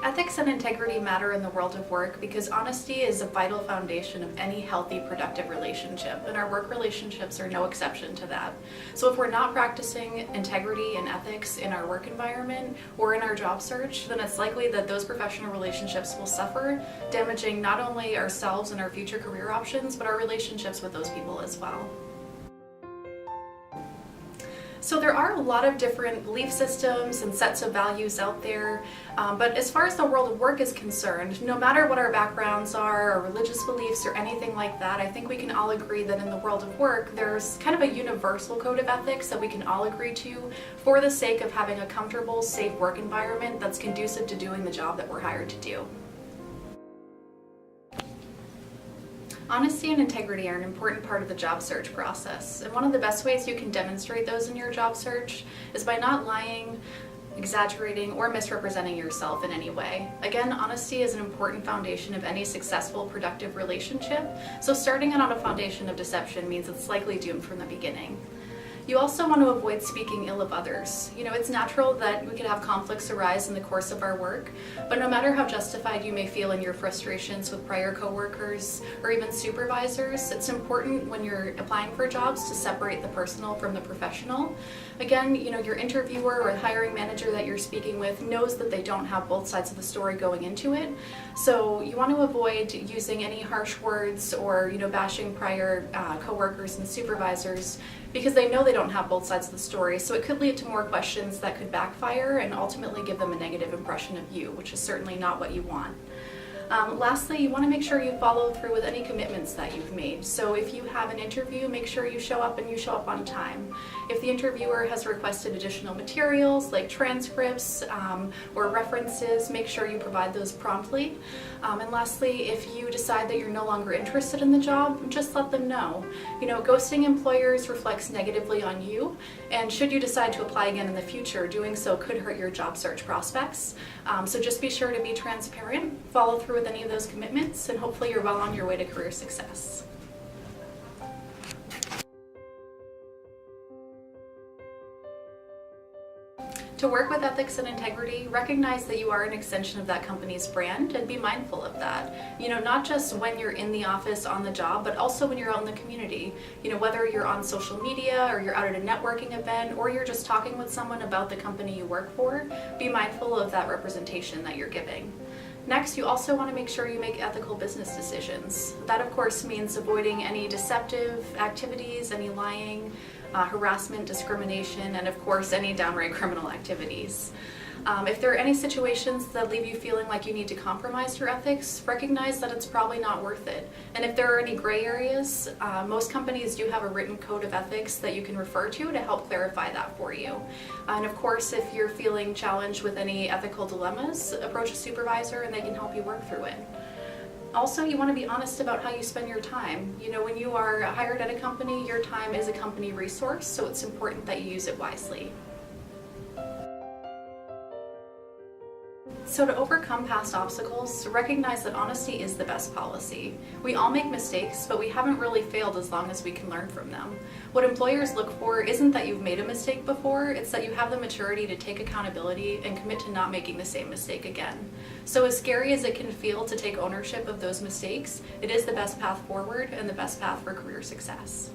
Ethics and integrity matter in the world of work because honesty is a vital foundation of any healthy, productive relationship, and our work relationships are no exception to that. So if we're not practicing integrity and ethics in our work environment or in our job search, then it's likely that those professional relationships will suffer, damaging not only ourselves and our future career options, but our relationships with those people as well. So there are a lot of different belief systems and sets of values out there, but as far as the world of work is concerned, no matter what our backgrounds are, or religious beliefs, or anything like that, I think we can all agree that in the world of work, there's kind of a universal code of ethics that we can all agree to for the sake of having a comfortable, safe work environment that's conducive to doing the job that we're hired to do. Honesty and integrity are an important part of the job search process, and one of the best ways you can demonstrate those in your job search is by not lying, exaggerating, or misrepresenting yourself in any way. Again, honesty is an important foundation of any successful, productive relationship, so starting it on a foundation of deception means it's likely doomed from the beginning. You also want to avoid speaking ill of others. It's natural that we could have conflicts arise in the course of our work, but no matter how justified you may feel in your frustrations with prior coworkers or even supervisors, it's important when you're applying for jobs to separate the personal from the professional. Again, your interviewer or hiring manager that you're speaking with knows that they don't have both sides of the story going into it, so you want to avoid using any harsh words or bashing prior coworkers and supervisors, because they know they don't have both sides of the story, so it could lead to more questions that could backfire and ultimately give them a negative impression of you, which is certainly not what you want. Lastly, you want to make sure you follow through with any commitments that you've made. So if you have an interview, make sure you show up and you show up on time. If the interviewer has requested additional materials like transcripts or references, make sure you provide those promptly. And lastly, if you decide that you're no longer interested in the job, just let them know. Ghosting employers reflects negatively on you, and should you decide to apply again in the future, doing so could hurt your job search prospects. So just be sure to be transparent, follow through with any of those commitments, and hopefully you're well on your way to career success. To work with ethics and integrity, recognize that you are an extension of that company's brand and be mindful of that. Not just when you're in the office on the job, but also when you're out in the community. Whether you're on social media or you're out at a networking event or you're just talking with someone about the company you work for, be mindful of that representation that you're giving. Next, you also want to make sure you make ethical business decisions. That, of course, means avoiding any deceptive activities, any lying, harassment, discrimination, and of course any downright criminal activities. If there are any situations that leave you feeling like you need to compromise your ethics, recognize that it's probably not worth it. And if there are any gray areas, most companies do have a written code of ethics that you can refer to help clarify that for you. And of course, if you're feeling challenged with any ethical dilemmas, approach a supervisor and they can help you work through it. Also, you want to be honest about how you spend your time. When you are hired at a company, your time is a company resource, so it's important that you use it wisely. So to overcome past obstacles, recognize that honesty is the best policy. We all make mistakes, but we haven't really failed as long as we can learn from them. What employers look for isn't that you've made a mistake before, it's that you have the maturity to take accountability and commit to not making the same mistake again. So as scary as it can feel to take ownership of those mistakes, it is the best path forward and the best path for career success.